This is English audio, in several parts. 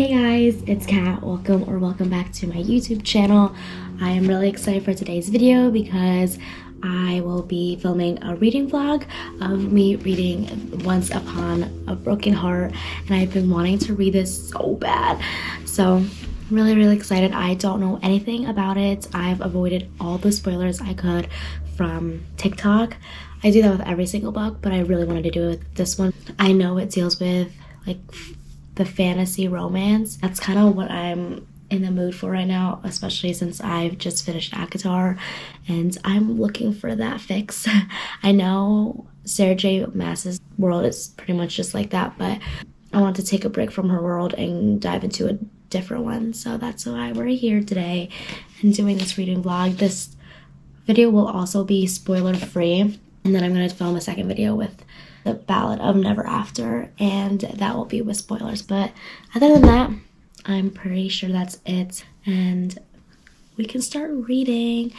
Hey guys, it's Kat. Welcome back to my YouTube channel. I am really excited for today's video because I will be filming a reading vlog of me reading Once Upon a Broken Heart, and I've been wanting to read this so bad. So really excited. I don't know anything about it. I've avoided all the spoilers I could from TikTok. I do that with every single book, but I really wanted to do it with this one. I know it deals with like the fantasy romance. That's kind of what I'm in the mood for right now, especially since I've just finished ACOTAR and I'm looking for that fix. I know Sarah J Maas's world is pretty much just like that, but I want to take a break from her world and dive into a different one. So that's why we're here today and doing this reading vlog. This video will also be spoiler free, and then I'm going to film a second video with the Ballad of Never After, and that will be with spoilers. But other than that, I'm pretty sure that's it, and we can start reading.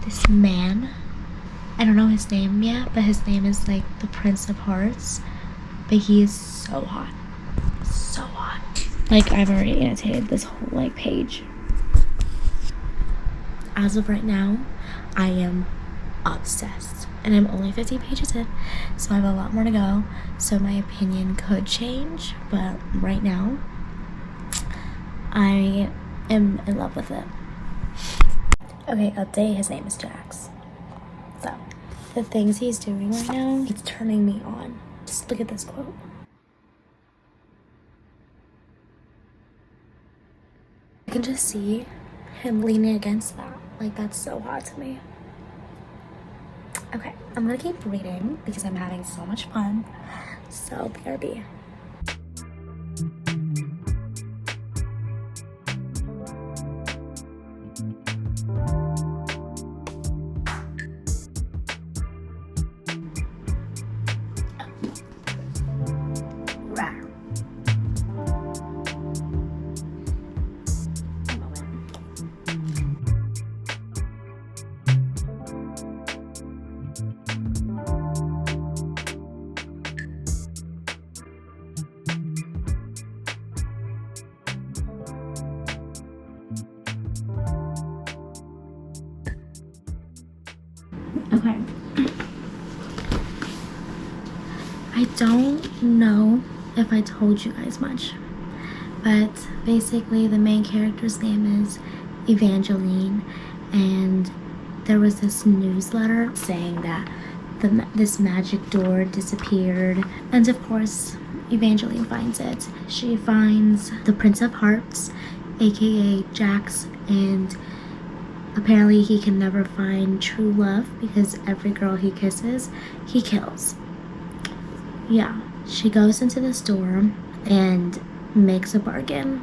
This man, I don't know his name yet, but his name is like the Prince of Hearts, but he is so hot, so hot. Like, I've already annotated this whole like page. As of right now, I am obsessed, and I'm only 50 pages in, so I have a lot more to go, so my opinion could change, but right now I am in love with it. Okay, update, his name is Jax. So, the things he's doing right now, it's turning me on. Just look at this quote. I can just see him leaning against that. Like, that's so hot to me. Okay, I'm gonna keep reading because I'm having so much fun. So, BRB. Okay. I don't know if I told you guys much, but basically the main character's name is Evangeline, and there was this newsletter saying that this magic door disappeared, and of course Evangeline finds it. She finds the Prince of Hearts, aka Jax, and apparently he can never find true love because every girl he kisses, he kills. Yeah, she goes into the store and makes a bargain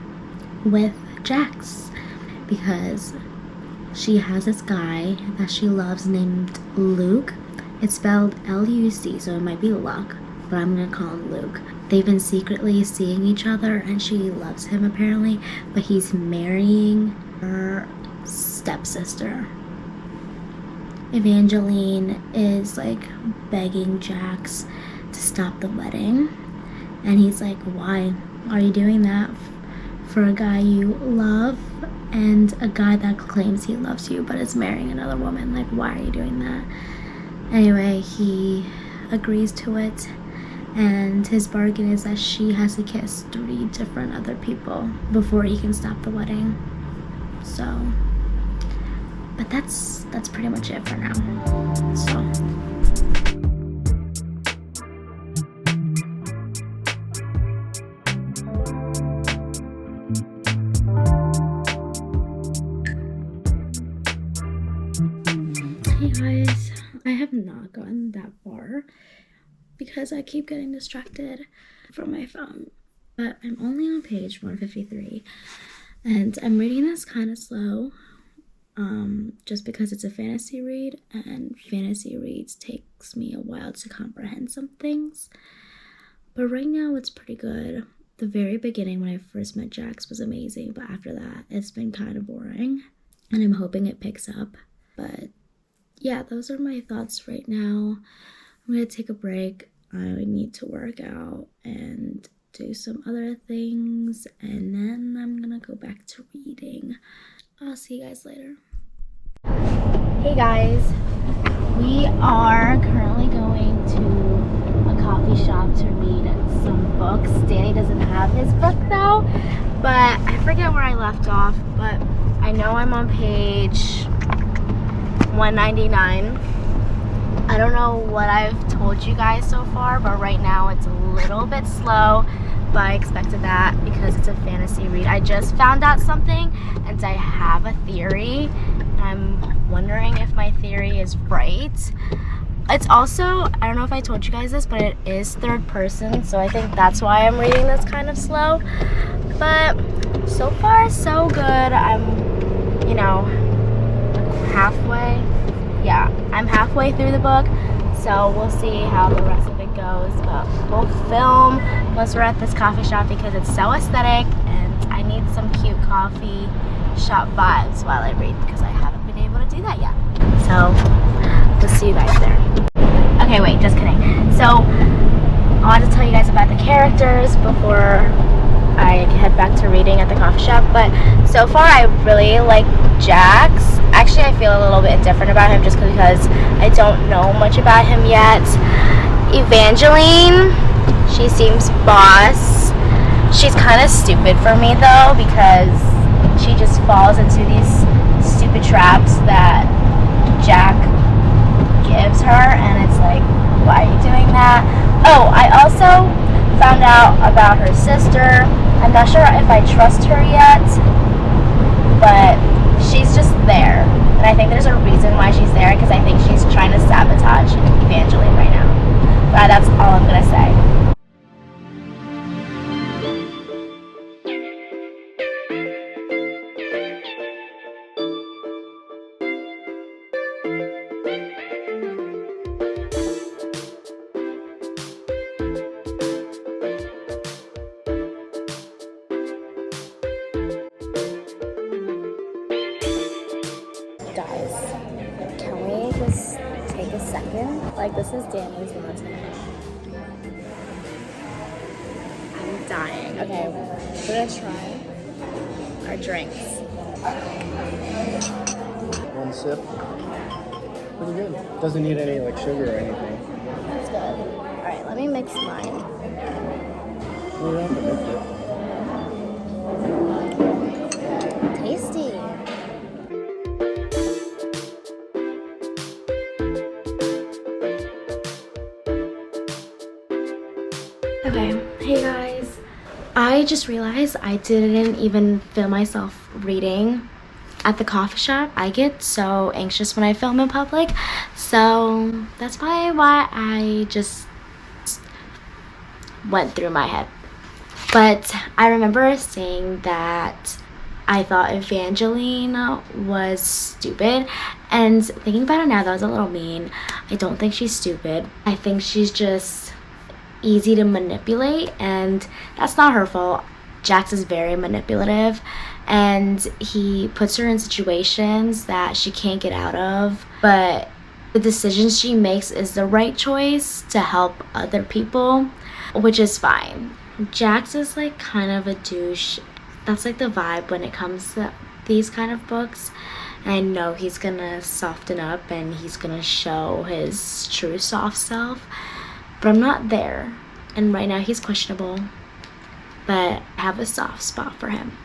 with Jax because she has this guy that she loves named Luke. It's spelled L-U-C, so it might be Luck, but I'm gonna call him Luke. They've been secretly seeing each other and she loves him apparently, but he's marrying her stepsister. Evangeline is like begging Jax to stop the wedding, and he's like, why are you doing that for a guy you love and a guy that claims he loves you but is marrying another woman? Like, why are you doing that? Anyway, he agrees to it, and his bargain is that she has to kiss 3 different other people before he can stop the wedding. So, but that's pretty much it for now. So hey guys, I have not gotten that far because I keep getting distracted from my phone. but I'm only on page 153, and I'm reading this kind of slow, just because it's a fantasy read, and fantasy reads takes me a while to comprehend some things. But right now it's pretty good. The very beginning when I first met Jax was amazing, but after that it's been kind of boring, and I'm hoping it picks up. But yeah, those are my thoughts right now. I'm gonna take a break. I need to work out and do some other things, and then I'm gonna go back to reading. I'll see you guys later. Hey guys, we are currently going to a coffee shop to read some books. Danny doesn't have his book though, but I forget where I left off, but I know I'm on page 199. I don't know what I've told you guys so far, but right now it's a little bit slow, but I expected that because it's a fantasy read. I just found out something and I have a theory. I'm wondering if my theory is right. It's also, I don't know if I told you guys this, but it is third person, so I think that's why I'm reading this kind of slow. But so far so good. I'm, you know, halfway. Yeah, I'm halfway through the book, so we'll see how the rest of it goes. But we'll film once we're at this coffee shop because it's so aesthetic, and I need some cute coffee shop vibes while I read because I haven't been able to do that yet. So we'll see you guys there. Okay, wait, just kidding. So I want to tell you guys about the characters before I head back to reading at the coffee shop. But so far I really like Jax. Actually, I feel a little bit different about him just because I don't know much about him yet. Evangeline, she seems boss. She's kind of stupid for me though because she just falls into these stupid traps that Jack gives her, and it's like, why are you doing that? Oh, I also found out about her sister. I'm not sure if I trust her yet, but she's just there. And I think there's a reason why she's there, because I think she's trying to sabotage Evangeline right now. But that's all I'm gonna say. Guys, can we just take a second? Like, this is Danny's latte. I'm dying. Okay, we're gonna try our drinks. One sip. Pretty good. Doesn't need any like sugar or anything. That's good. Alright, let me mix mine. You don't have to mix it. Tasty. Okay, hey guys. I just realized I didn't even film myself reading at the coffee shop. I get so anxious when I film in public, so that's probably why I just went through my head. But I remember saying that I thought Evangeline was stupid, and thinking about it now, that was a little mean. I don't think she's stupid. I think she's just easy to manipulate, and that's not her fault. Jax is very manipulative, and he puts her in situations that she can't get out of, but the decisions she makes is the right choice to help other people, which is fine. Jax is like kind of a douche. That's like the vibe when it comes to these kind of books. And I know he's gonna soften up and he's gonna show his true soft self, but I'm not there. And right now he's questionable, but I have a soft spot for him.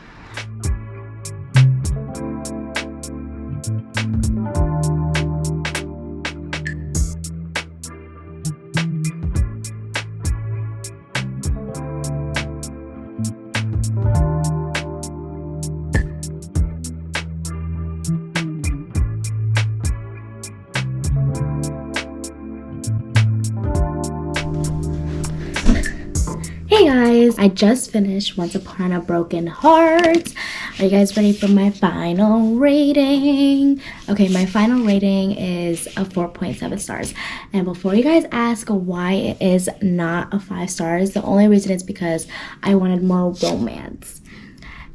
Hey guys, I just finished Once Upon a Broken Heart. Are you guys ready for my final rating? Okay, my final rating is a 4.7 stars. And before you guys ask why it is not a 5 stars, the only reason is because I wanted more romance.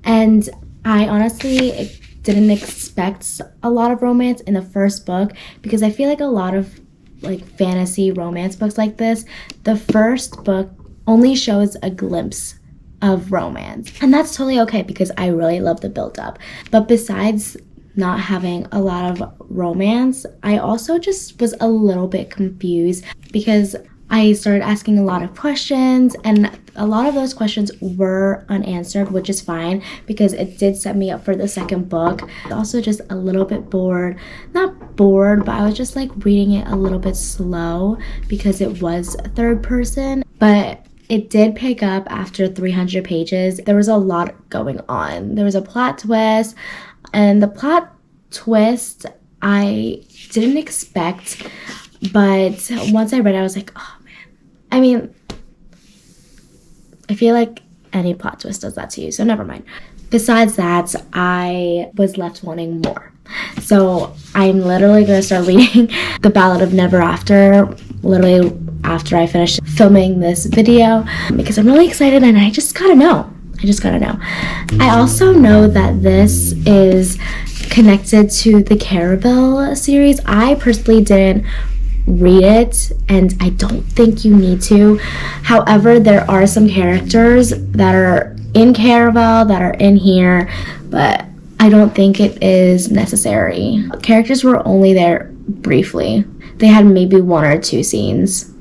And I honestly didn't expect a lot of romance in the first book, because I feel like a lot of like fantasy romance books like this, the first book only shows a glimpse of romance, and that's totally okay because I really love the build up. But besides not having a lot of romance, I also just was a little bit confused because I started asking a lot of questions, and a lot of those questions were unanswered, which is fine because it did set me up for the second book. Also just a little bit bored. Not bored, but I was just like reading it a little bit slow because it was third person. But it did pick up after 300 pages. There was a lot going on. There was a plot twist, and the plot twist I didn't expect, but once I read it, I was like, oh man. I mean, I feel like any plot twist does that to you, so never mind. Besides that, I was left wanting more. So I'm literally going to start reading The Ballad of Never After, literally after I finish filming this video, because I'm really excited and I just gotta know. I also know that this is connected to the Caraval series. I personally didn't read it, and I don't think you need to. However, there are some characters that are in Caraval that are in here, but I don't think it is necessary. Characters were only there briefly. They had maybe 1 or 2 scenes.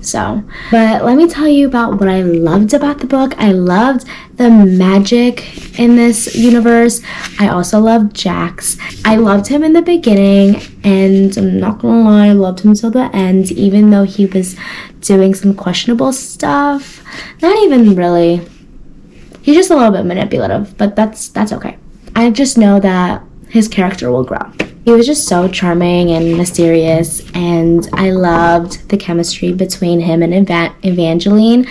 So, but let me tell you about what I loved about the book. I loved the magic in this universe. I also loved Jax. I loved him in the beginning, and I'm not gonna lie, I loved him till the end, even though he was doing some questionable stuff. Not even really. He's just a little bit manipulative, but that's okay. I just know that his character will grow. He was just so charming and mysterious, and I loved the chemistry between him and Evangeline.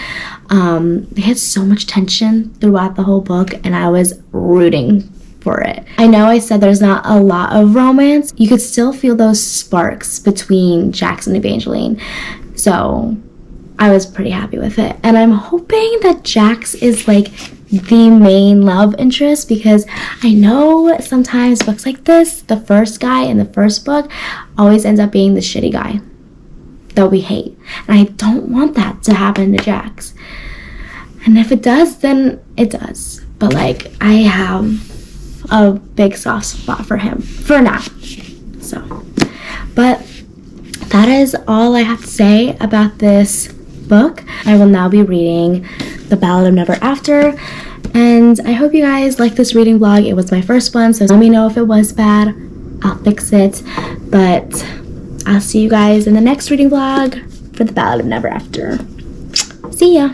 They had so much tension throughout the whole book, and I was rooting for it. I know I said there's not a lot of romance. You could still feel those sparks between Jax and Evangeline. So I was pretty happy with it. And I'm hoping that Jax is like the main love interest, because I know sometimes books like this, the first guy in the first book always ends up being the shitty guy that we hate. And I don't want that to happen to Jax. And if it does, then it does. But like, I have a big soft spot for him for now. So, but that is all I have to say about this book. I will now be reading The Ballad of Never After, and I hope you guys like this reading vlog. It was my first one, so let me know if it was bad. I'll fix it, but I'll see you guys in the next reading vlog for The Ballad of Never After. See ya!